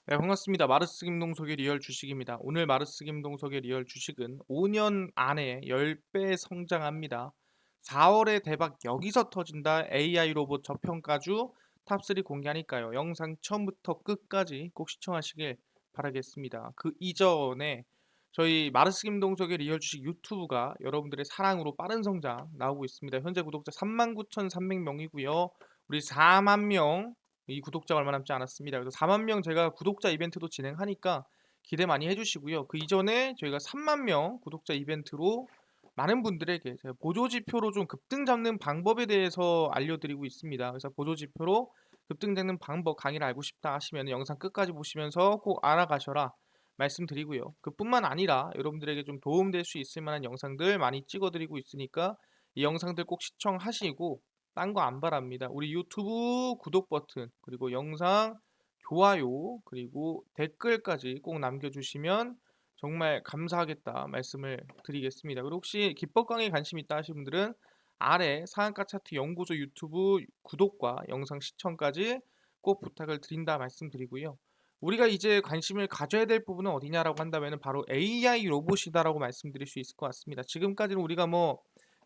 네, 반갑습니다. 마르스 김동석의 리얼 주식입니다. 오늘 마르스 김동석의 리얼 주식은 5년 안에 10배 성장합니다. 4월에 대박 여기서 터진다. AI 로봇 저평가주 탑3 공개하니까요. 영상 처음부터 끝까지 꼭 시청하시길 바라겠습니다. 그 이전에 저희 마르스 김동석의 리얼 주식 유튜브가 여러분들의 사랑으로 빠른 성장 나오고 있습니다. 현재 구독자 39,300명이고요. 우리 4만 명 이 구독자가 얼마 남지 않았습니다. 그래서 4만 명 제가 구독자 이벤트도 진행하니까 기대 많이 해주시고요. 그 이전에 저희가 3만 명 구독자 이벤트로 많은 분들에게 제가 보조지표로 좀 급등 잡는 방법에 대해서 알려드리고 있습니다. 그래서 보조지표로 급등 잡는 방법 강의를 알고 싶다 하시면 영상 끝까지 보시면서 꼭 알아가셔라 말씀드리고요. 그뿐만 아니라 여러분들에게 좀 도움될 수 있을 만한 영상들 많이 찍어드리고 있으니까 이 영상들 꼭 시청하시고 딴 거 안 바랍니다. 우리 유튜브 구독 버튼, 그리고 영상 좋아요, 그리고 댓글까지 꼭 남겨주시면 정말 감사하겠다 말씀을 드리겠습니다. 그리고 혹시 기법 강의에 관심 있다 하시는 분들은 아래 상한가 차트 연구소 유튜브 구독과 영상 시청까지 꼭 부탁을 드린다 말씀드리고요. 우리가 이제 관심을 가져야 될 부분은 어디냐라고 한다면 바로 AI 로봇이다라고 말씀드릴 수 있을 것 같습니다. 지금까지는 우리가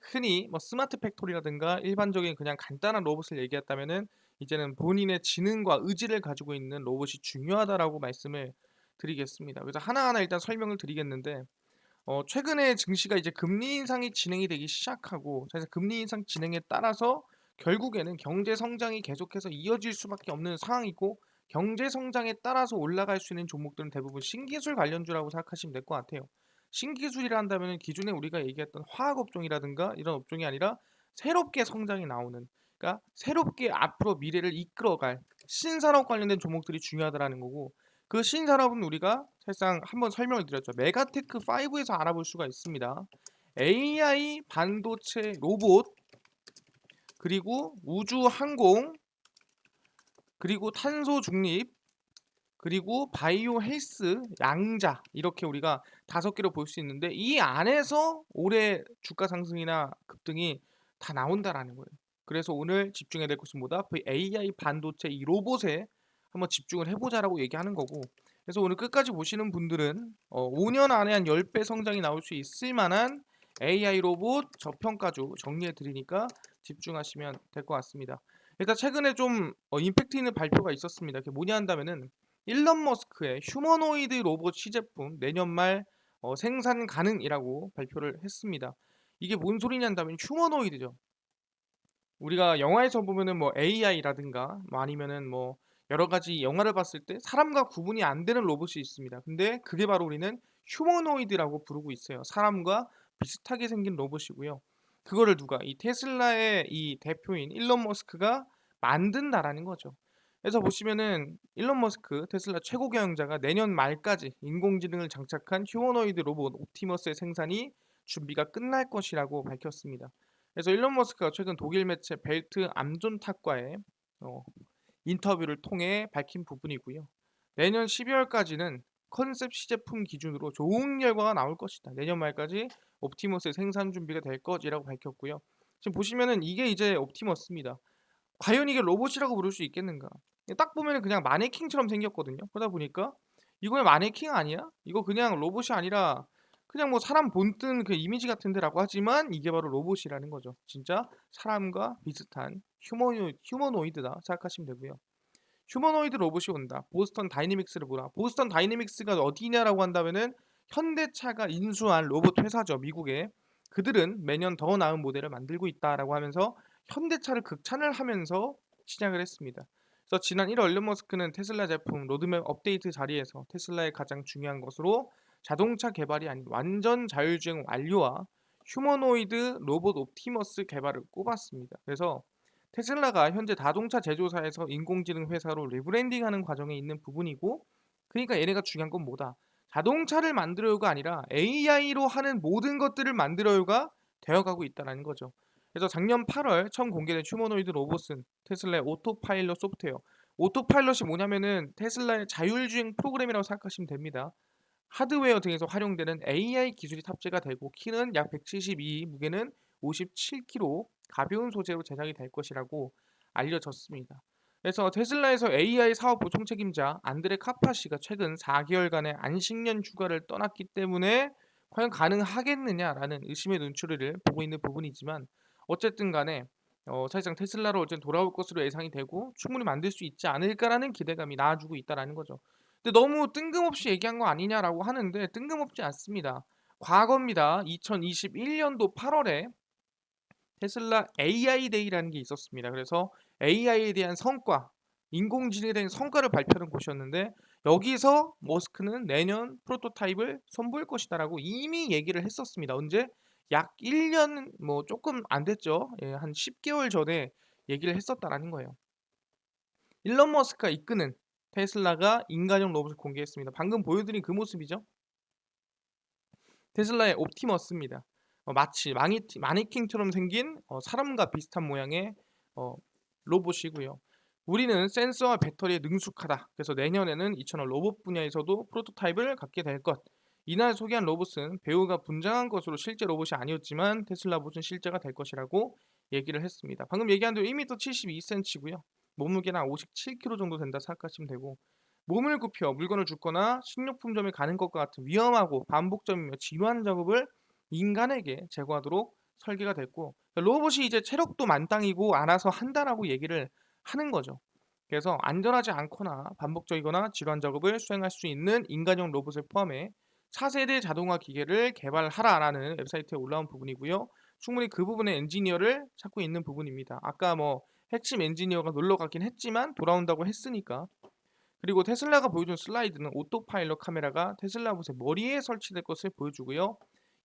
흔히 스마트 팩토리라든가 일반적인 그냥 간단한 로봇을 얘기했다면은 이제는 본인의 지능과 의지를 가지고 있는 로봇이 중요하다라고 말씀을 드리겠습니다. 그래서 하나하나 일단 설명을 드리겠는데 최근에 증시가 이제 금리 인상이 진행이 되기 시작하고, 사실 금리 인상 진행에 따라서 결국에는 경제 성장이 계속해서 이어질 수밖에 없는 상황이고, 경제 성장에 따라서 올라갈 수 있는 종목들은 대부분 신기술 관련주라고 생각하시면 될 것 같아요. 신기술이라 한다면 기존에 우리가 얘기했던 화학 업종이라든가 이런 업종이 아니라 새롭게 성장이 나오는, 그러니까 새롭게 앞으로 미래를 이끌어갈 신산업 관련된 종목들이 중요하다라는 거고, 그 신산업은 우리가 사실상 한번 설명을 드렸죠. 메가테크 5에서 알아볼 수가 있습니다. AI, 반도체, 로봇, 그리고 우주 항공, 그리고 탄소 중립, 그리고 바이오 헬스, 양자, 이렇게 우리가 5개로 볼 수 있는데 이 안에서 올해 주가 상승이나 급등이 다 나온다라는 거예요. 그래서 오늘 집중해야 될 것은 뭐다? 그 AI, 반도체, 이 로봇에 한번 집중을 해보자라고 얘기하는 거고, 그래서 오늘 끝까지 보시는 분들은 5년 안에 한 10배 성장이 나올 수 있을 만한 AI 로봇 저평가주 정리해 드리니까 집중하시면 될 것 같습니다. 일단 최근에 좀 임팩트 있는 발표가 있었습니다. 그게 뭐냐 한다면은 일론 머스크의 휴머노이드 로봇 시제품 내년 말 생산 가능이라고 발표를 했습니다. 이게 뭔 소리냐 한다면 휴머노이드죠. 우리가 영화에서 보면은 AI라든가 아니면은 여러 가지 영화를 봤을 때 사람과 구분이 안 되는 로봇이 있습니다. 근데 그게 바로 우리는 휴머노이드라고 부르고 있어요. 사람과 비슷하게 생긴 로봇이고요. 그거를 누가 이 테슬라의 이 대표인 일론 머스크가 만든다라는 거죠. 그래서 보시면은 일론 머스크 테슬라 최고 경영자가 내년 말까지 인공지능을 장착한 휴머노이드 로봇 옵티머스의 생산이 준비가 끝날 것이라고 밝혔습니다. 그래서 일론 머스크가 최근 독일 매체 벨트 암존탁과의 어, 인터뷰를 통해 밝힌 부분이고요. 내년 12월까지는 컨셉 시제품 기준으로 좋은 결과가 나올 것이다. 내년 말까지 옵티머스의 생산 준비가 될 것이라고 밝혔고요. 지금 보시면은 이게 이제 옵티머스입니다. 과연 이게 로봇이라고 부를 수 있겠는가? 딱 보면은 그냥 마네킹처럼 생겼거든요. 그러다 보니까 이거 마네킹 아니야? 이거 그냥 로봇이 아니라 그냥 사람 본뜬 그 이미지 같은데라고 하지만 이게 바로 로봇이라는 거죠. 진짜 사람과 비슷한 휴머노이드다 생각하시면 되고요. 휴머노이드 로봇이 온다. 보스턴 다이내믹스를 보라. 보스턴 다이내믹스가 어디냐라고 한다면은 현대차가 인수한 로봇 회사죠. 미국에. 그들은 매년 더 나은 모델을 만들고 있다라고 하면서 현대차를 극찬을 하면서 시작을 했습니다. 그래서 지난 1월 일론 머스크는 테슬라 제품 로드맵 업데이트 자리에서 테슬라의 가장 중요한 것으로 자동차 개발이 아닌 완전 자율주행 완료와 휴머노이드 로봇 옵티머스 개발을 꼽았습니다. 그래서 테슬라가 현재 자동차 제조사에서 인공지능 회사로 리브랜딩하는 과정에 있는 부분이고, 그러니까 얘네가 중요한 건 뭐다? 자동차를 만들어요가 아니라 AI로 하는 모든 것들을 만들어요가 되어가고 있다는 거죠. 그래서 작년 8월 처음 공개된 휴머노이드 로봇은 테슬라의 오토파일럿 소프트웨어. 오토파일럿이 뭐냐면은 테슬라의 자율주행 프로그램이라고 생각하시면 됩니다. 하드웨어 등에서 활용되는 AI 기술이 탑재가 되고 키는 약 172, 무게는 57kg, 가벼운 소재로 제작이 될 것이라고 알려졌습니다. 그래서 테슬라에서 AI 사업 보총 책임자 안드레 카파시가 최근 4개월간의 안식년 휴가를 떠났기 때문에 과연 가능하겠느냐라는 의심의 눈초리를 보고 있는 부분이지만 어쨌든 간에 사실상 테슬라로 어쨌든 돌아올 것으로 예상이 되고 충분히 만들 수 있지 않을까라는 기대감이 나아지고 있다라는 거죠. 근데 너무 뜬금없이 얘기한 거 아니냐라고 하는데 뜬금없지 않습니다. 과거입니다. 2021년도 8월에 테슬라 AI 데이라는 게 있었습니다. 그래서 AI에 대한 성과, 인공지능에 대한 성과를 발표하는 곳이었는데 여기서 머스크는 내년 프로토타입을 선보일 것이다라고 이미 얘기를 했었습니다. 언제? 약 1년 뭐 조금 안 됐죠. 예, 한 10개월 전에 얘기를 했었다라는 거예요. 일론 머스크가 이끄는 테슬라가 인간형 로봇을 공개했습니다. 방금 보여드린 그 모습이죠. 테슬라의 옵티머스입니다. 마치 마네킹처럼 생긴 사람과 비슷한 모양의 어, 로봇이고요. 우리는 센서와 배터리에 능숙하다. 그래서 내년에는 이처럼 로봇 분야에서도 프로토타입을 갖게 될 것. 이날 소개한 로봇은 배우가 분장한 것으로 실제 로봇이 아니었지만 테슬라 로봇은 실제가 될 것이라고 얘기를 했습니다. 방금 얘기한 대로 1m 72cm고요. 몸무게는 57kg 정도 된다 생각하시면 되고 몸을 굽혀 물건을 줍거나 식료품점에 가는 것과 같은 위험하고 반복적이며 지루한 작업을 인간에게 제거하도록 설계가 됐고 로봇이 이제 체력도 만땅이고 알아서 한다라고 얘기를 하는 거죠. 그래서 안전하지 않거나 반복적이거나 지루한 작업을 수행할 수 있는 인간형 로봇을 포함해 차세대 자동화 기계를 개발하라라는 웹사이트에 올라온 부분이고요. 충분히 그 부분의 엔지니어를 찾고 있는 부분입니다. 아까 뭐 핵심 엔지니어가 놀러 가긴 했지만 돌아온다고 했으니까. 그리고 테슬라가 보여준 슬라이드는 오토파일럿 카메라가 테슬라 봇의 머리에 설치될 것을 보여주고요.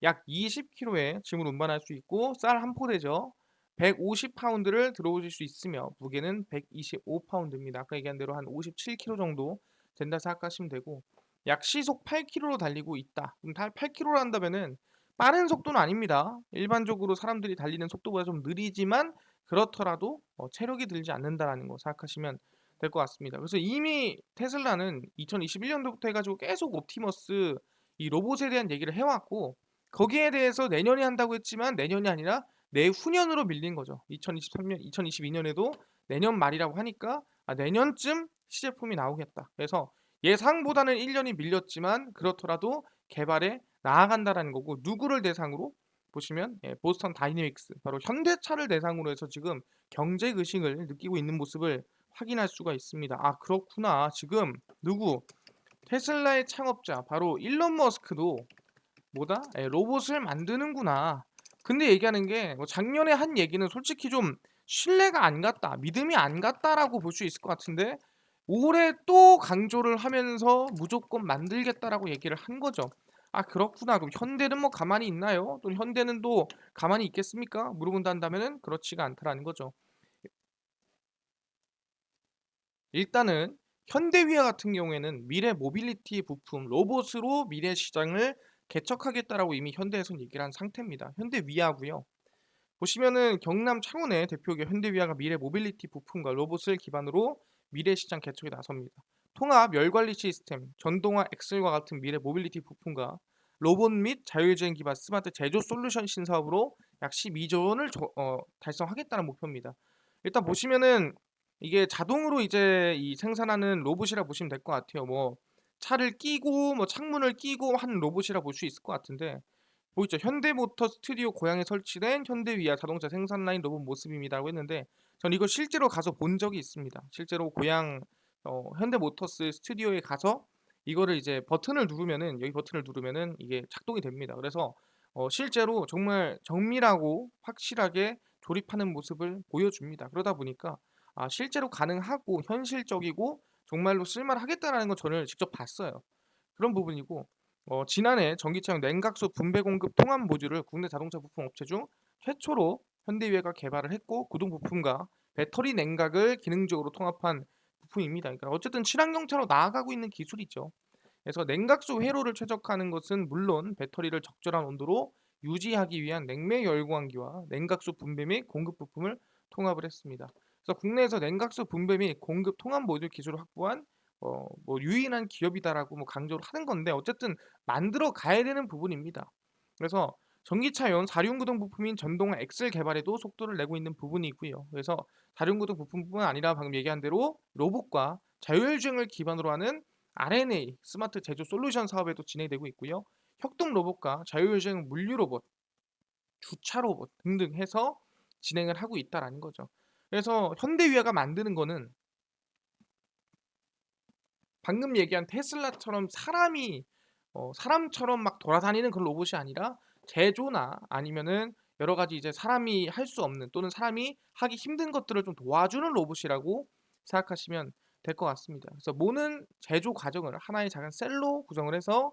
약 20kg의 짐을 운반할 수 있고 쌀 한 포대죠. 150파운드를 들어올릴 수 있으며 무게는 125파운드입니다. 아까 얘기한 대로 한 57kg 정도 된다 생각하시면 되고 약 시속 8km로 달리고 있다. 그럼 8km로 한다면은 빠른 속도는 아닙니다. 일반적으로 사람들이 달리는 속도보다 좀 느리지만 그렇더라도 체력이 들지 않는다라는 거 생각하시면 될 것 같습니다. 그래서 이미 테슬라는 2021년도부터 해가지고 계속 옵티머스 이 로봇에 대한 얘기를 해왔고 거기에 대해서 내년에 한다고 했지만 내년이 아니라 내후년으로 밀린 거죠. 2023년, 2022년에도 내년 말이라고 하니까 내년쯤 시제품이 나오겠다. 그래서 예상보다는 1년이 밀렸지만 그렇더라도 개발에 나아간다라는 거고 누구를 대상으로 보시면 보스턴 다이내믹스 바로 현대차를 대상으로 해서 지금 경제 의식을 느끼고 있는 모습을 확인할 수가 있습니다. 아, 그렇구나. 지금 누구? 테슬라의 창업자 바로 일론 머스크도 뭐다? 로봇을 만드는구나. 근데 얘기하는 게뭐 작년에 한 얘기는 솔직히 좀 신뢰가 안 갔다, 믿음이 안 갔다라고 볼 수 있을 것 같은데 올해 또 강조를 하면서 무조건 만들겠다라고 얘기를 한 거죠. 아, 그렇구나. 그럼 현대는 뭐 가만히 있나요? 또 현대는 또 가만히 있겠습니까? 물어본다면은 그렇지가 않다라는 거죠. 일단은 현대위아 같은 경우에는 미래 모빌리티 부품 로봇으로 미래 시장을 개척하겠다라고 이미 현대에선 얘기를 한 상태입니다. 현대위아고요. 보시면은 경남 창원의 대표기업 현대위아가 미래 모빌리티 부품과 로봇을 기반으로 미래 시장 개척에 나섭니다. 통합 열관리 시스템, 전동화 엑셀과 같은 미래 모빌리티 부품과 로봇 및 자율주행 기반 스마트 제조 솔루션 신사업으로 약 12조 원을 달성하겠다는 목표입니다. 일단 보시면은 이게 자동으로 이제 이 생산하는 로봇이라 보시면 될 것 같아요. 뭐 차를 끼고 뭐 창문을 끼고 하는 로봇이라 볼 수 있을 것 같은데 보이죠? 현대모터 스튜디오 고양에 설치된 현대위아 자동차 생산 라인 로봇 모습입니다라고 했는데 전 이거 실제로 가서 본 적이 있습니다. 실제로 고양 현대모터스 스튜디오에 가서 이거를 이제 버튼을 누르면은 여기 버튼을 누르면은 이게 작동이 됩니다. 그래서 실제로 정말 정밀하고 확실하게 조립하는 모습을 보여줍니다. 그러다 보니까 실제로 가능하고 현실적이고 정말로 쓸만하겠다라는 걸 저는 직접 봤어요. 그런 부분이고 지난해 전기차용 냉각수 분배 공급 통합 모듈을 국내 자동차 부품 업체 중 최초로 현대위아가 개발을 했고 구동 부품과 배터리 냉각을 기능적으로 통합한 부품입니다. 그러니까 어쨌든 친환경차로 나아가고 있는 기술이죠. 그래서 냉각수 회로를 최적화하는 것은 물론 배터리를 적절한 온도로 유지하기 위한 냉매 열광기와 냉각수 분배 및 공급 부품을 통합을 했습니다. 그래서 국내에서 냉각수 분배 및 공급 통합 모듈 기술을 확보한 뭐 유일한 기업이다라고 뭐 강조를 하는 건데 어쨌든 만들어 가야 되는 부분입니다. 그래서 전기차용 사륜구동 부품인 전동 엑셀 개발에도 속도를 내고 있는 부분이 있고요. 그래서 사륜구동 부품뿐만 아니라 방금 얘기한 대로 로봇과 자율주행을 기반으로 하는 RNA 스마트 제조 솔루션 사업에도 진행되고 있고요. 협동 로봇과 자율주행 물류 로봇, 주차 로봇 등등 해서 진행을 하고 있다라는 거죠. 그래서 현대위아가 만드는 거는 방금 얘기한 테슬라처럼 사람처럼 막 돌아다니는 그런 로봇이 아니라 제조나 아니면은 여러 가지 이제 사람이 할 수 없는 또는 사람이 하기 힘든 것들을 좀 도와주는 로봇이라고 생각하시면 될 것 같습니다. 그래서 모는 제조 과정을 하나의 작은 셀로 구성을 해서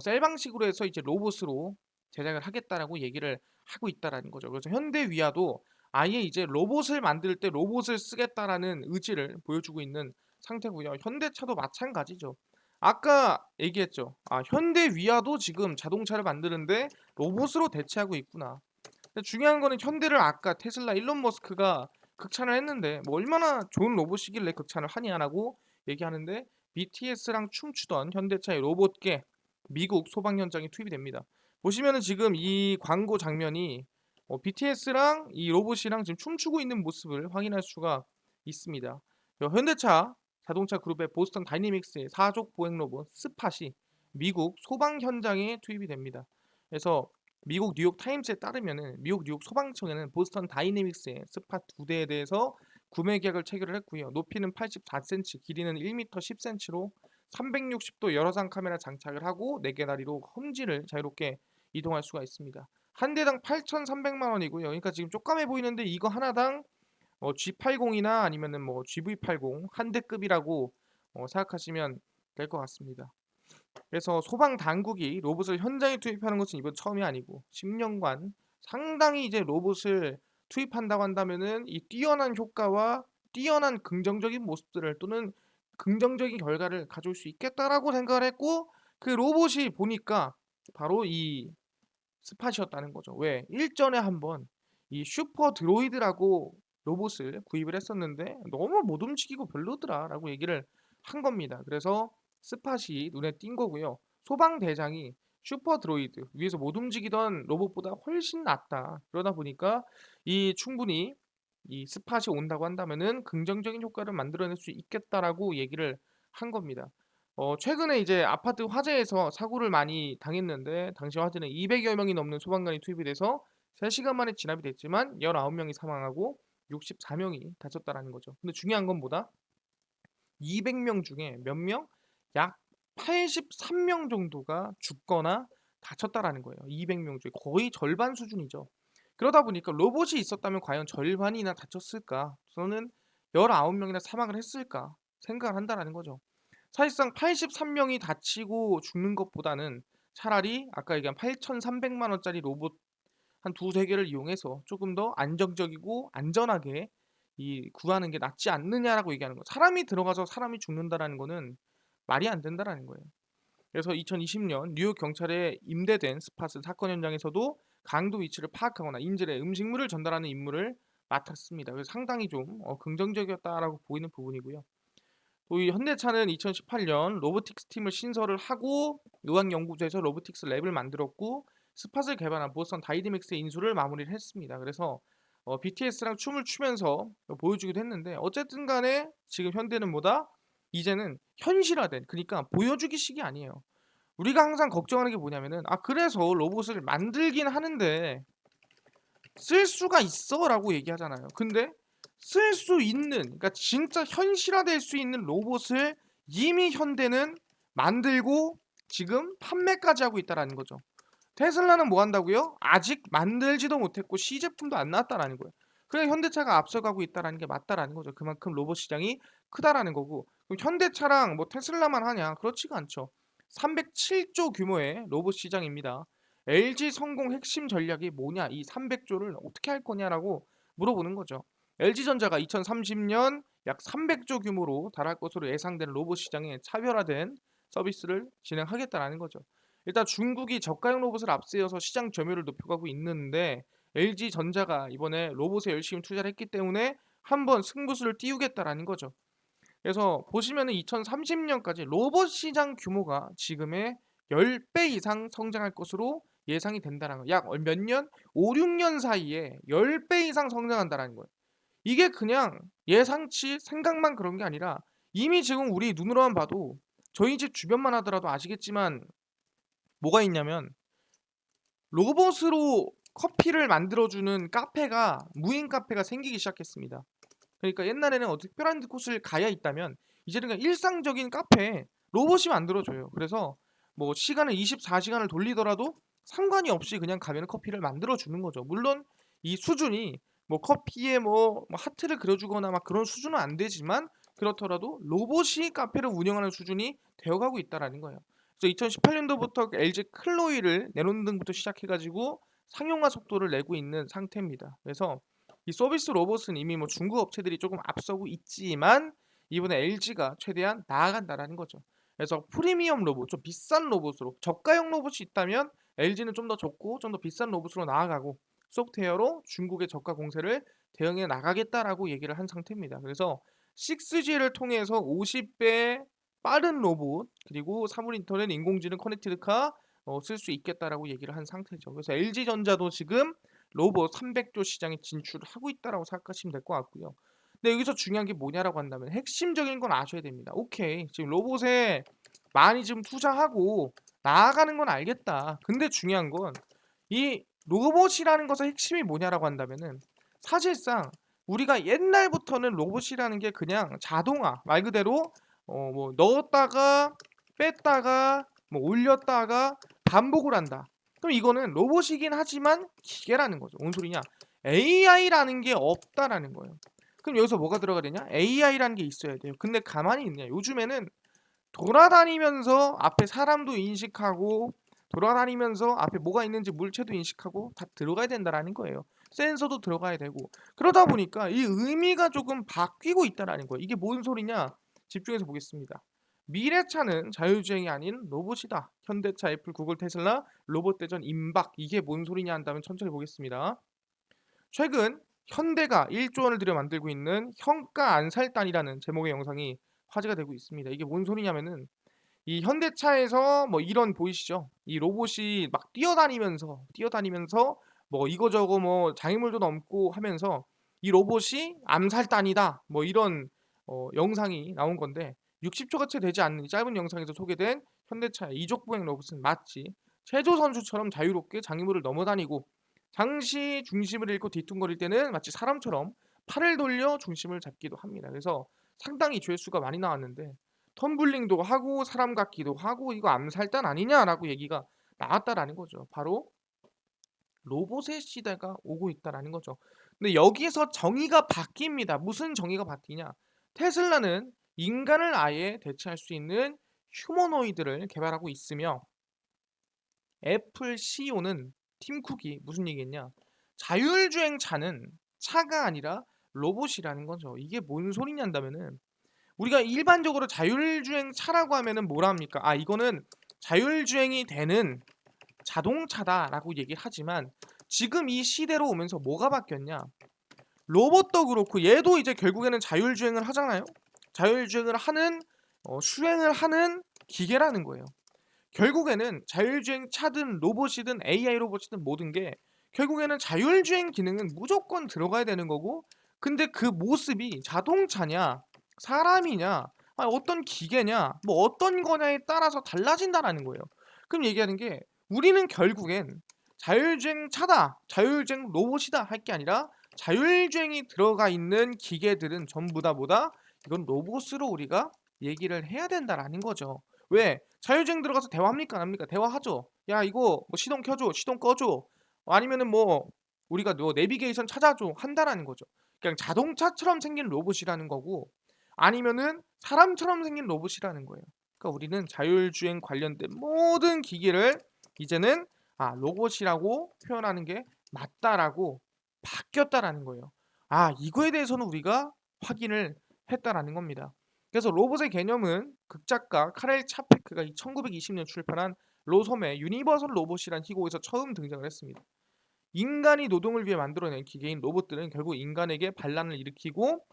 셀 방식으로 해서 이제 로봇으로 제작을 하겠다라고 얘기를 하고 있다라는 거죠. 그래서 현대위아도 아예 이제 로봇을 만들 때 로봇을 쓰겠다라는 의지를 보여주고 있는 상태고요. 현대차도 마찬가지죠. 아까 얘기했죠. 아, 현대위아도 지금 자동차를 만드는데 로봇으로 대체하고 있구나. 근데 중요한 거는 현대를 아까 테슬라 일론 머스크가 극찬을 했는데 뭐 얼마나 좋은 로봇이길래 극찬을 하냐라고 얘기하는데 BTS랑 춤추던 현대차의 로봇계 미국 소방 현장에 투입이 됩니다. 보시면은 지금 이 광고 장면이 BTS랑 이 로봇이랑 지금 춤추고 있는 모습을 확인할 수가 있습니다. 현대차 자동차 그룹의 보스턴 다이내믹스의 사족 보행 로봇 스팟이 미국 소방 현장에 투입이 됩니다. 그래서 미국 뉴욕 타임스에 따르면은 미국 뉴욕 소방청에는 보스턴 다이내믹스의 스팟 2대에 대해서 구매 계약을 체결을 했고요. 높이는 84cm, 길이는 1m 10cm로 360도 열화상 카메라 장착을 하고 4개 다리로 험지를 자유롭게 이동할 수가 있습니다. 한 대당 8,300만 원이고요. 그러니까 지금 쪼까매 보이는데 이거 하나당 G80이나 아니면은 뭐 GV80 한 대급이라고 생각하시면 될 것 같습니다. 그래서 소방 당국이 로봇을 현장에 투입하는 것은 이번 처음이 아니고 10년간 상당히 이제 로봇을 투입한다고 한다면은 이 뛰어난 효과와 뛰어난 긍정적인 모습들을 또는 긍정적인 결과를 가져올 수 있겠다라고 생각을 했고 그 로봇이 보니까 바로 이 스팟이었다는 거죠. 왜? 일전에 한번 이 슈퍼 드로이드라고 로봇을 구입을 했었는데 너무 못 움직이고 별로더라라고 얘기를 한 겁니다. 그래서 스팟이 눈에 띈 거고요. 소방대장이 슈퍼 드로이드 위에서 못 움직이던 로봇보다 훨씬 낫다. 그러다 보니까 이 충분히 이 스팟이 온다고 한다면은 긍정적인 효과를 만들어낼 수 있겠다라고 얘기를 한 겁니다. 최근에 이제 아파트 화재에서 사고를 많이 당했는데 당시 화재는 200여 명이 넘는 소방관이 투입이 돼서 3시간 만에 진압이 됐지만 19명이 사망하고 64명이 다쳤다라는 거죠. 근데 중요한 건 뭐다? 200명 중에 몇 명? 약 83명 정도가 죽거나 다쳤다라는 거예요. 200명 중에 거의 절반 수준이죠. 그러다 보니까 로봇이 있었다면 과연 절반이나 다쳤을까? 저는 19명이나 사망을 했을까? 생각을 한다라는 거죠. 사실상 83명이 다치고 죽는 것보다는 차라리 아까 얘기한 8,300만 원짜리 로봇 한 두세 개를 이용해서 조금 더 안정적이고 안전하게 이 구하는 게 낫지 않느냐라고 얘기하는 거. 사람이 들어가서 사람이 죽는다라는 거는 말이 안 된다라는 거예요. 그래서 2020년 뉴욕 경찰에 임대된 스팟은 사건 현장에서도 강도 위치를 파악하거나 인질의 음식물을 전달하는 임무를 맡았습니다. 그래서 상당히 좀 긍정적이었다라고 보이는 부분이고요. 또 이 현대차는 2018년 로보틱스 팀을 신설을 하고 의학연구소에서 로보틱스 랩을 만들었고 스팟을 개발한 보스턴 다이내믹스의 인수를 마무리를 했습니다. 그래서 BTS랑 춤을 추면서 보여주기도 했는데 어쨌든 간에 지금 현대는 뭐다? 이제는 현실화된 그러니까 보여주기식이 아니에요. 우리가 항상 걱정하는 게 뭐냐면은 아 그래서 로봇을 만들긴 하는데 쓸 수가 있어라고 얘기하잖아요. 근데 쓸 수 있는 그러니까 진짜 현실화될 수 있는 로봇을 이미 현대는 만들고 지금 판매까지 하고 있다라는 거죠. 테슬라는 뭐 한다고요? 아직 만들지도 못했고 시제품도 안 나왔다라는 거예요. 그래 현대차가 앞서가고 있다라는 게 맞다라는 거죠. 그만큼 로봇 시장이 크다라는 거고. 그럼 현대차랑 뭐 테슬라만 하냐? 그렇지가 않죠. 307조 규모의 로봇 시장입니다. LG 성공 핵심 전략이 뭐냐? 이 300조를 어떻게 할 거냐라고 물어보는 거죠. LG전자가 2030년 약 300조 규모로 달할 것으로 예상되는 로봇 시장에 차별화된 서비스를 진행하겠다라는 거죠. 일단 중국이 저가형 로봇을 앞세워서 시장 점유율을 높여가고 있는데 LG전자가 이번에 로봇에 열심히 투자를 했기 때문에 한번 승부수를 띄우겠다라는 거죠. 그래서 보시면은 2030년까지 로봇 시장 규모가 지금의 10배 이상 성장할 것으로 예상이 된다라는 거예요. 약 몇 년? 5-6년 사이에 10배 이상 성장한다라는 거예요. 이게 그냥 예상치 생각만 그런 게 아니라 이미 지금 우리 눈으로만 봐도 저희 집 주변만 하더라도 아시겠지만 뭐가 있냐면 로봇으로 커피를 만들어 주는 카페가 무인 카페가 생기기 시작했습니다. 그러니까 옛날에는 특별한 곳을 가야 있다면 이제는 그냥 일상적인 카페에 로봇이 만들어 줘요. 그래서 뭐 시간을 24시간을 돌리더라도 상관이 없이 그냥 가면은 커피를 만들어 주는 거죠. 물론 이 수준이 뭐 커피에 뭐 하트를 그려 주거나 막 그런 수준은 안 되지만 그렇더라도 로봇이 카페를 운영하는 수준이 되어 가고 있다라는 거예요. 그래서 2018년도부터 LG 클로이를 내놓는 등부터 시작해 가지고 상용화 속도를 내고 있는 상태입니다. 그래서 이 서비스 로봇은 이미 뭐 중국 업체들이 조금 앞서고 있지만 이번에 LG가 최대한 나아간다라는 거죠. 그래서 프리미엄 로봇, 좀 비싼 로봇으로 저가형 로봇이 있다면 LG는 좀 더 좋고 좀 더 비싼 로봇으로 나아가고 소프트웨어로 중국의 저가 공세를 대응해 나가겠다라고 얘기를 한 상태입니다. 그래서 6G를 통해서 50배 빠른 로봇 그리고 사물 인터넷, 인공지능, 커넥티드카 쓸 수 있겠다라고 얘기를 한 상태죠. 그래서 LG전자도 지금 로봇 300조 시장에 진출하고 있다라고 생각하시면 될 것 같고요. 근데 여기서 중요한 게 뭐냐라고 한다면 핵심적인 건 아셔야 됩니다. 오케이. 지금 로봇에 많이 좀 투자하고 나아가는 건 알겠다. 근데 중요한 건 이 로봇이라는 것의 핵심이 뭐냐라고 한다면은 사실상 우리가 옛날부터는 로봇이라는 게 그냥 자동화 말 그대로 뭐 넣었다가 뺐다가 뭐 올렸다가 반복을 한다. 그럼 이거는 로봇이긴 하지만 기계라는 거죠. 뭔 소리냐? AI라는 게 없다라는 거예요. 그럼 여기서 뭐가 들어가야 되냐? AI라는 게 있어야 돼요. 근데 가만히 있냐? 요즘에는 돌아다니면서 앞에 사람도 인식하고 돌아다니면서 앞에 뭐가 있는지 물체도 인식하고 다 들어가야 된다라는 거예요. 센서도 들어가야 되고 그러다 보니까 이 의미가 조금 바뀌고 있다라는 거예요. 이게 뭔 소리냐? 집중해서 보겠습니다. 미래차는 자율주행이 아닌 로봇이다. 현대차, 애플, 구글, 테슬라, 로봇 대전 임박. 이게 뭔 소리냐 한다면 천천히 보겠습니다. 최근 현대가 1조 원을 들여 만들고 있는 현가 안살단이라는 제목의 영상이 화제가 되고 있습니다. 이게 뭔 소리냐면은 이 현대차에서 뭐 이런 보이시죠? 이 로봇이 막 뛰어다니면서 뭐 이거저거 뭐 장애물도 넘고 하면서 이 로봇이 암살단이다. 뭐 이런 영상이 나온 건데 60초가 채 되지 않는 이 짧은 영상에서 소개된 현대차의 이족 보행 로봇은 마치 체조 선수처럼 자유롭게 장애물을 넘어다니고 잠시 중심을 잃고 뒤뚱거릴 때는 마치 사람처럼 팔을 돌려 중심을 잡기도 합니다. 그래서 상당히 조회수가 많이 나왔는데 텀블링도 하고 사람 같기도 하고 이거 암살단 아니냐라고 얘기가 나왔다라는 거죠. 바로 로봇의 시대가 오고 있다라는 거죠. 근데 여기에서 정의가 바뀝니다. 무슨 정의가 바뀌냐? 테슬라는 인간을 아예 대체할 수 있는 휴머노이드를 개발하고 있으며 애플 CEO는 팀 쿡이 무슨 얘기했냐? 자율주행 차는 차가 아니라 로봇이라는 거죠. 이게 뭔 소리냐 한다면은 우리가 일반적으로 자율주행 차라고 하면은 뭐라 합니까? 아, 이거는 자율주행이 되는 자동차다라고 얘기하지만 지금 이 시대로 오면서 뭐가 바뀌었냐? 로봇도 그렇고 얘도 이제 결국에는 자율주행을 하잖아요. 자율주행을 하는 수행을 하는 기계라는 거예요. 결국에는 자율주행 차든 로봇이든 AI 로봇이든 모든 게 결국에는 자율주행 기능은 무조건 들어가야 되는 거고 근데 그 모습이 자동차냐 사람이냐 어떤 기계냐 뭐 어떤 거냐에 따라서 달라진다라는 거예요. 그럼 얘기하는 게 우리는 결국엔 자율주행 차다 자율주행 로봇이다 할 게 아니라 자율주행이 들어가 있는 기계들은 전부 다 뭐다 이건 로봇으로 우리가 얘기를 해야 된다라는 거죠. 왜? 자율주행 들어가서 대화합니까? 안 합니까? 대화하죠. 야, 이거 뭐 시동 켜줘, 시동 꺼줘. 아니면은 뭐 우리가 뭐 내비게이션 찾아줘 한다라는 거죠. 그냥 자동차처럼 생긴 로봇이라는 거고 아니면은 사람처럼 생긴 로봇이라는 거예요. 그러니까 우리는 자율주행 관련된 모든 기기를 이제는 로봇이라고 표현하는 게 맞다라고 바뀌었다라는 거예요. 이거에 대해서는 우리가 확인을 했다라는 겁니다. 그래서 로봇의 개념은 극작가 카렐 차페크가 1920년 출판한 로솜의 유니버설 로봇이란 희곡에서 처음 등장을 했습니다. 인간이 노동을 위해 만들어낸 기계인 로봇들은 결국 인간에게 반란을 일으키고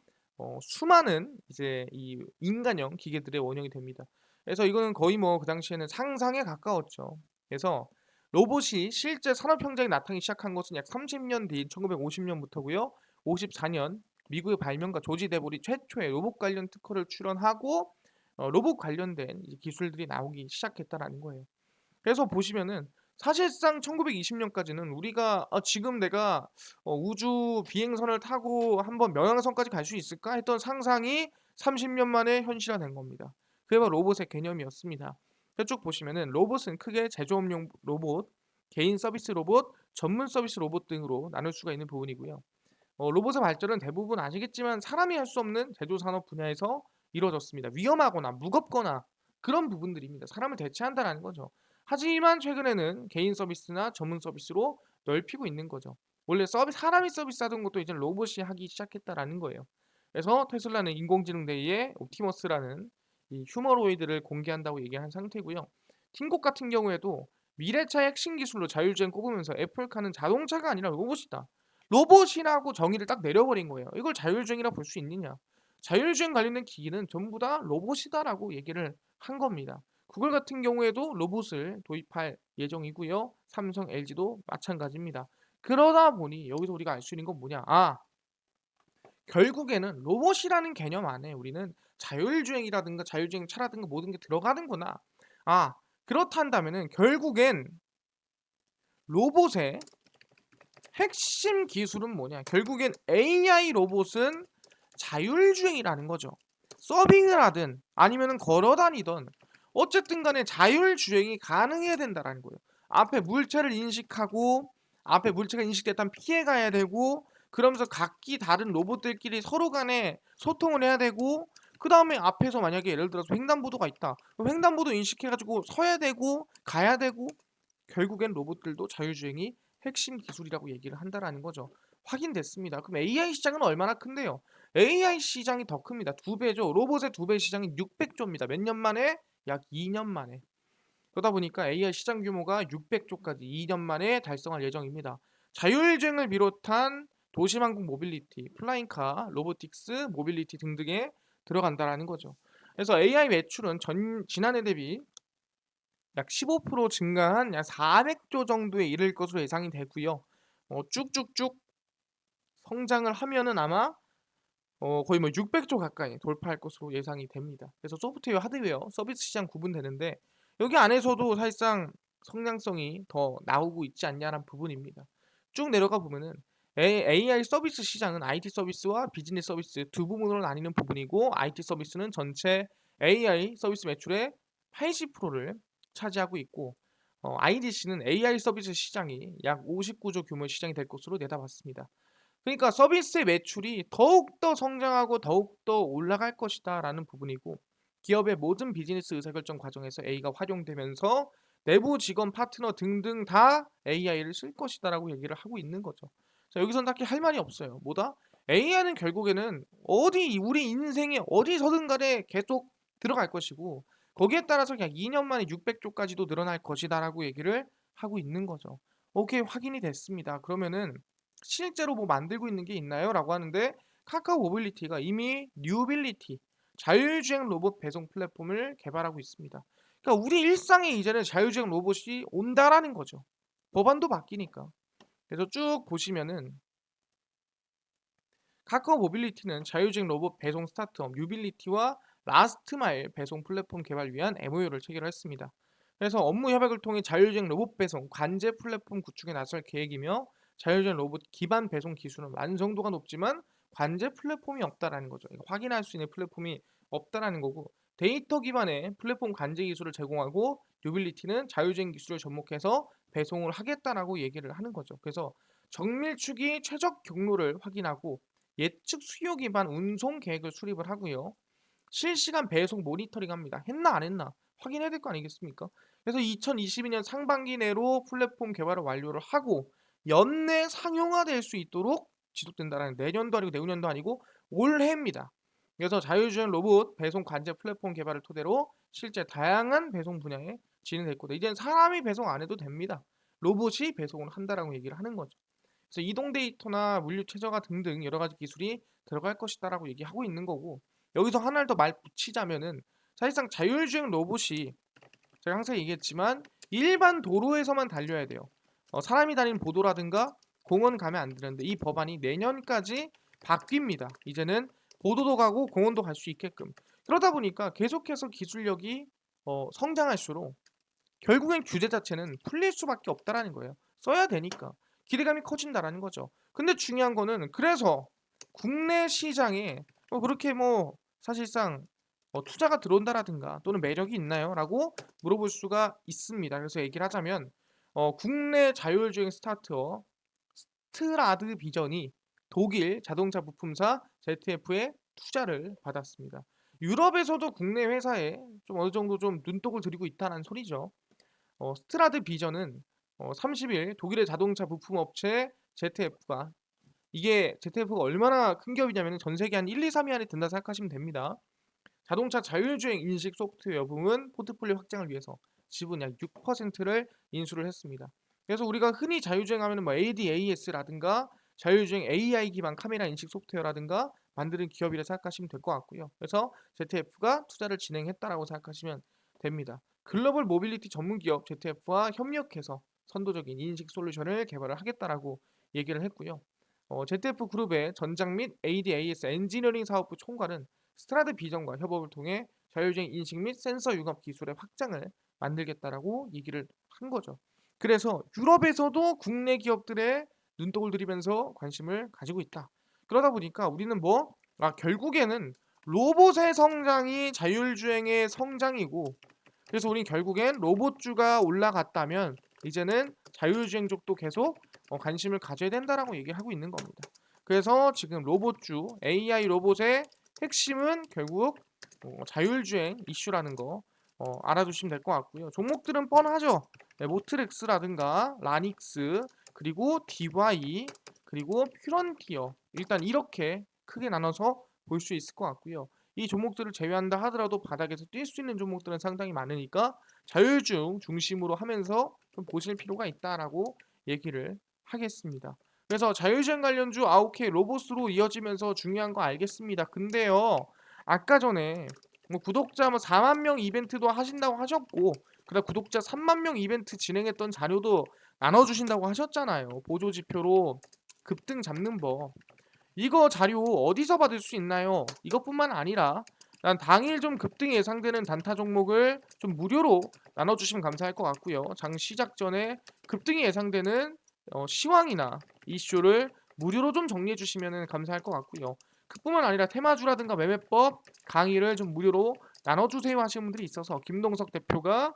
수많은 이제 이 인간형 기계들의 원형이 됩니다. 그래서 이거는 거의 뭐 그 당시에는 상상에 가까웠죠. 그래서 로봇이 실제 산업 현장에 나타나기 시작한 것은 약 30년 뒤인 1950년부터고요. 54년 미국의 발명가 조지 데볼이 최초의 로봇 관련 특허를 출원하고 로봇 관련된 이제 기술들이 나오기 시작했다라는 거예요. 그래서 보시면은 사실상 1920년까지는 우리가 지금 내가 우주 비행선을 타고 한번 명왕성까지 갈 수 있을까 했던 상상이 30년 만에 현실화된 겁니다. 그게 바로 로봇의 개념이었습니다. 쭉 보시면은 로봇은 크게 제조업용 로봇, 개인 서비스 로봇, 전문 서비스 로봇 등으로 나눌 수가 있는 부분이고요. 로봇의 발전은 대부분 아시겠지만 사람이 할 수 없는 제조 산업 분야에서 이루어졌습니다. 위험하거나 무겁거나 그런 부분들입니다. 사람을 대체한다라는 거죠. 하지만 최근에는 개인 서비스나 전문 서비스로 넓히고 있는 거죠. 원래 사람이 서비스하던 것도 이제 로봇이 하기 시작했다라는 거예요. 그래서 테슬라는 인공지능 대위에 옵티머스라는 이 휴머로이드를 공개한다고 얘기한 상태고요. 팀콕 같은 경우에도 미래차의 핵심 기술로 자율주행 꼽으면서 애플카는 자동차가 아니라 로봇이다. 로봇이라고 정의를 딱 내려버린 거예요. 이걸 자율주행이라 볼 수 있느냐? 자율주행 관련된 기기는 전부 다 로봇이다라고 얘기를 한 겁니다. 구글 같은 경우에도 로봇을 도입할 예정이고요. 삼성, LG도 마찬가지입니다. 그러다 보니 여기서 우리가 알 수 있는 건 뭐냐? 결국에는 로봇이라는 개념 안에 우리는 자율주행이라든가 자율주행 차라든가 모든 게 들어가는구나. 아, 그렇단다면은 결국엔 로봇의 핵심 기술은 뭐냐? 결국엔 AI 로봇은 자율주행이라는 거죠. 서빙을 하든 아니면은 걸어 다니던 어쨌든 간에 자율주행이 가능해야 된다라는 거예요. 앞에 물체를 인식하고 앞에 물체가 인식됐다면 피해 가야 되고 그러면서 각기 다른 로봇들끼리 서로 간에 소통을 해야 되고 그다음에 앞에서 만약에 예를 들어서 횡단보도가 있다. 그럼 횡단보도 인식해 가지고 서야 되고 가야 되고 결국엔 로봇들도 자율주행이 핵심 기술이라고 얘기를 한다라는 거죠. 확인됐습니다. 그럼 AI 시장은 얼마나 큰데요? AI 시장이 더 큽니다. 두 배죠. 로봇의 두 배 시장이 600조입니다. 몇 년 만에? 약 2년 만에. 그러다 보니까 AI 시장 규모가 600조까지 2년 만에 달성할 예정입니다. 자율주행을 비롯한 도시망공 모빌리티, 플라잉카, 로보틱스, 모빌리티 등등에 들어간다라는 거죠. 그래서 AI 매출은 지난해 대비 약 15% 증가한 약 400조 정도에 이를 것으로 예상이 되고요. 쭉쭉쭉 성장을 하면은 아마 거의 뭐 600조 가까이 돌파할 것으로 예상이 됩니다. 그래서 소프트웨어, 하드웨어, 서비스 시장 구분되는데 여기 안에서도 사실상 성장성이 더 나오고 있지 않냐라는 부분입니다. 쭉 내려가 보면은 AI 서비스 시장은 IT 서비스와 비즈니스 서비스 두 부분으로 나뉘는 부분이고 IT 서비스는 전체 AI 서비스 매출의 80%를 차지하고 있고 IDC는 AI 서비스 시장이 약 59조 규모의 시장이 될 것으로 내다봤습니다. 그러니까 서비스의 매출이 더욱더 성장하고 더욱더 올라갈 것이다라는 부분이고 기업의 모든 비즈니스 의사결정 과정에서 AI가 활용되면서 내부 직원, 파트너 등등 다 AI를 쓸 것이다라고 얘기를 하고 있는 거죠. 자, 여기선 딱히 할 말이 없어요. 뭐다? AI는 결국에는 우리 인생에 어디서든 간에 계속 들어갈 것이고 거기에 따라서 약 2년 만에 600조까지도 늘어날 것이다라고 얘기를 하고 있는 거죠. 오케이, 확인이 됐습니다. 그러면은 실제로 뭐 만들고 있는 게 있나요? 라고 하는데 카카오 모빌리티가 이미 뉴빌리티 자율주행 로봇 배송 플랫폼을 개발하고 있습니다. 그러니까 우리 일상에 이제는 자율주행 로봇이 온다라는 거죠. 법안도 바뀌니까. 그래서 쭉 보시면은 카카오 모빌리티는 자율주행 로봇 배송 스타트업 뉴빌리티와 라스트마일 배송 플랫폼 개발 위한 MOU를 체결했습니다. 그래서 업무 협약을 통해 자율주행 로봇 배송 관제 플랫폼 구축에 나설 계획이며 자율주행 로봇 기반 배송 기술은 완성도가 높지만 관제 플랫폼이 없다라는 거죠. 이거 확인할 수 있는 플랫폼이 없다라는 거고 데이터 기반의 플랫폼 관제 기술을 제공하고 뉴빌리티는 자율주행 기술을 접목해서 배송을 하겠다라고 얘기를 하는 거죠. 그래서 정밀축이 최적 경로를 확인하고 예측 수요 기반 운송 계획을 수립을 하고요. 실시간 배송 모니터링합니다. 했나 안 했나 확인해야 될 거 아니겠습니까? 그래서 2022년 상반기 내로 플랫폼 개발을 완료를 하고 연내 상용화될 수 있도록 지속된다는 내년도 아니고 내후년도 아니고 올해입니다. 그래서 자율주행 로봇 배송 관제 플랫폼 개발을 토대로 실제 다양한 배송 분야에 진행될 거다. 이제는 사람이 배송 안 해도 됩니다. 로봇이 배송을 한다라고 얘기를 하는 거죠. 그래서 이동 데이터나 물류 최저가 등등 여러 가지 기술이 들어갈 것이다라고 얘기하고 있는 거고 여기서 하나를 더 말 붙이자면은 사실상 자율주행 로봇이 제가 항상 얘기했지만 일반 도로에서만 달려야 돼요. 사람이 다니는 보도라든가 공원 가면 안 되는데 이 법안이 내년까지 바뀝니다. 이제는 보도도 가고 공원도 갈 수 있게끔. 그러다 보니까 계속해서 기술력이 성장할수록 결국엔 규제 자체는 풀릴 수밖에 없다라는 거예요. 써야 되니까. 기대감이 커진다라는 거죠. 근데 중요한 거는 그래서 국내 시장에 그렇게 사실상 투자가 들어온다라든가 또는 매력이 있나요? 라고 물어볼 수가 있습니다. 그래서 얘기를 하자면 국내 자율주행 스타트업 스트라드 비전이 독일 자동차 부품사 ZF에 투자를 받았습니다. 유럽에서도 국내 회사에 좀 어느 정도 좀 눈독을 들이고 있다는 소리죠. 스트라드 비전은 30일 독일의 자동차 부품 업체 ZF가 이게 ZF가 얼마나 큰 기업이냐면 전 세계 한 1, 2, 3위 안에 든다 생각하시면 됩니다. 자동차 자율주행 인식 소프트웨어 부문 포트폴리오 확장을 위해서 지분 약 6%를 인수를 했습니다. 그래서 우리가 흔히 자율주행하면 ADAS라든가 자율주행 AI 기반 카메라 인식 소프트웨어라든가 만드는 기업이라 생각하시면 될 것 같고요. 그래서 ZF가 투자를 진행했다라고 생각하시면 됩니다. 글로벌 모빌리티 전문 기업 ZF와 협력해서 선도적인 인식 솔루션을 개발을 하겠다라고 얘기를 했고요. ZF 그룹의 전장 및 ADAS 엔지니어링 사업부 총괄은 스트라드 비전과 협업을 통해 자율주행 인식 및 센서 융합 기술의 확장을 만들겠다라고 얘기를 한 거죠. 그래서 유럽에서도 국내 기업들의 눈독을 들이면서 관심을 가지고 있다. 그러다 보니까 우리는 결국에는 로봇의 성장이 자율주행의 성장이고 그래서 우린 결국엔 로봇주가 올라갔다면 이제는 자율주행 쪽도 계속 관심을 가져야 된다라고 얘기를 하고 있는 겁니다. 그래서 지금 로봇주 AI 로봇의 핵심은 결국 자율주행 이슈라는 거 알아두시면 될 것 같고요. 종목들은 뻔하죠. 네, 모트렉스라든가 라닉스 그리고 DY 그리고 퓨런티어 일단 이렇게 크게 나눠서 볼 수 있을 것 같고요. 이 종목들을 제외한다 하더라도 바닥에서 뛸 수 있는 종목들은 상당히 많으니까 자율주행 중심으로 하면서 좀 보실 필요가 있다라고 얘기를 하겠습니다. 그래서 자율주행 관련주 9개 로봇으로 이어지면서 중요한 거 알겠습니다. 근데요, 아까 전에 구독자 4만 명 이벤트도 하신다고 하셨고, 그다음 구독자 3만 명 이벤트 진행했던 자료도 나눠주신다고 하셨잖아요. 보조 지표로 급등 잡는 법. 이거 자료 어디서 받을 수 있나요? 이것뿐만 아니라 난 당일 좀 급등이 예상되는 단타 종목을 좀 무료로 나눠주시면 감사할 것 같고요. 장 시작 전에 급등이 예상되는 시황이나 이슈를 무료로 좀 정리해 주시면 감사할 것 같고요. 그뿐만 아니라 테마주라든가 매매법 강의를 좀 무료로 나눠주세요 하시는 분들이 있어서 김동석 대표가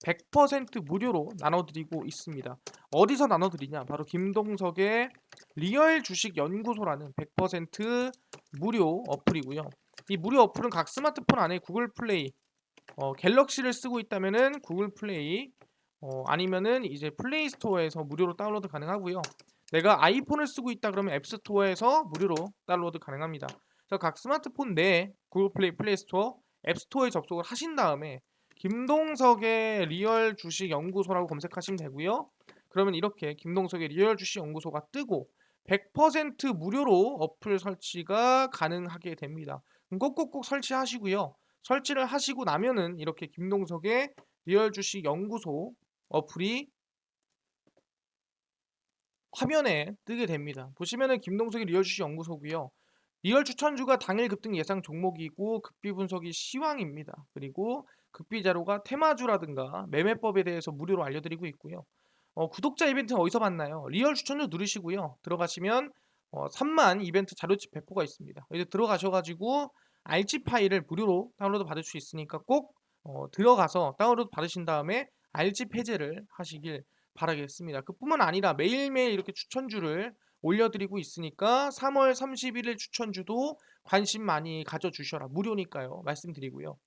100% 무료로 나눠드리고 있습니다. 어디서 나눠드리냐? 바로 김동석의 리얼 주식 연구소라는 100% 무료 어플이고요. 이 무료 어플은 각 스마트폰 안에 구글 플레이, 갤럭시를 쓰고 있다면은 구글 플레이, 아니면은 이제 플레이 스토어에서 무료로 다운로드 가능하고요. 내가 아이폰을 쓰고 있다 그러면 앱 스토어에서 무료로 다운로드 가능합니다. 그래서 각 스마트폰 내 구글 플레이, 플레이 스토어, 앱 스토어에 접속을 하신 다음에 김동석의 리얼 주식 연구소라고 검색하시면 되고요. 그러면 이렇게 김동석의 리얼 주식 연구소가 뜨고 100% 무료로 어플 설치가 가능하게 됩니다. 그럼 꼭꼭꼭 설치하시고요. 설치를 하시고 나면은 이렇게 김동석의 리얼 주식 연구소 어플이 화면에 뜨게 됩니다. 보시면은 김동석의 리얼 주식 연구소고요. 리얼 추천주가 당일 급등 예상 종목이고 급비 분석이 시황입니다. 그리고 급비 자료가 테마주라든가 매매법에 대해서 무료로 알려드리고 있고요. 구독자 이벤트는 어디서 받나요? 리얼 추천주 누르시고요. 들어가시면 3만 이벤트 자료집 배포가 있습니다. 이제 들어가셔가지고 RG 파일을 무료로 다운로드 받을 수 있으니까 꼭 들어가서 다운로드 받으신 다음에 RG 폐쇄를 하시길 바라겠습니다. 그뿐만 아니라 매일매일 이렇게 추천주를 올려드리고 있으니까 3월 31일 추천주도 관심 많이 가져주셔라. 무료니까요. 말씀드리고요.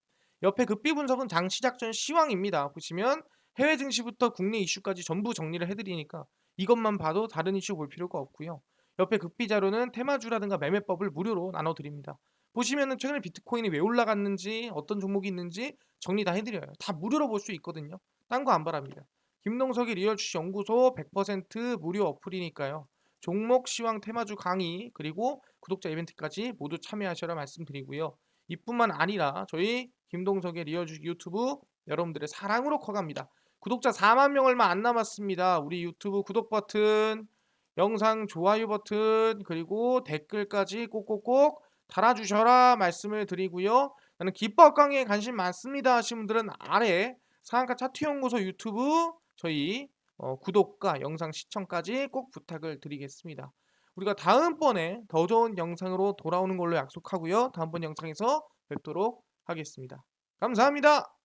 옆에 급비 분석은 장 시작 전 시황입니다. 보시면 해외 증시부터 국내 이슈까지 전부 정리를 해드리니까 이것만 봐도 다른 이슈 볼 필요가 없고요. 옆에 급비 자료는 테마주라든가 매매법을 무료로 나눠드립니다. 보시면은 최근에 비트코인이 왜 올라갔는지 어떤 종목이 있는지 정리 다 해드려요. 다 무료로 볼 수 있거든요. 딴 거 안 바랍니다. 김동석의 리얼 주식 연구소 100% 무료 어플이니까요. 종목 시황 테마주 강의 그리고 구독자 이벤트까지 모두 참여하셔라 말씀드리고요. 이뿐만 아니라 저희 김동석의 리얼 주식 유튜브 여러분들의 사랑으로 커갑니다. 구독자 4만 명 얼마 안 남았습니다. 우리 유튜브 구독 버튼, 영상 좋아요 버튼, 그리고 댓글까지 꼭꼭꼭 달아주셔라 말씀을 드리고요. 나는 기법 강의에 관심 많습니다 하신 분들은 아래 상한가 차트연구소 유튜브 저희 구독과 영상 시청까지 꼭 부탁을 드리겠습니다. 우리가 다음번에 더 좋은 영상으로 돌아오는 걸로 약속하고요. 다음번 영상에서 뵙도록 하겠습니다. 감사합니다.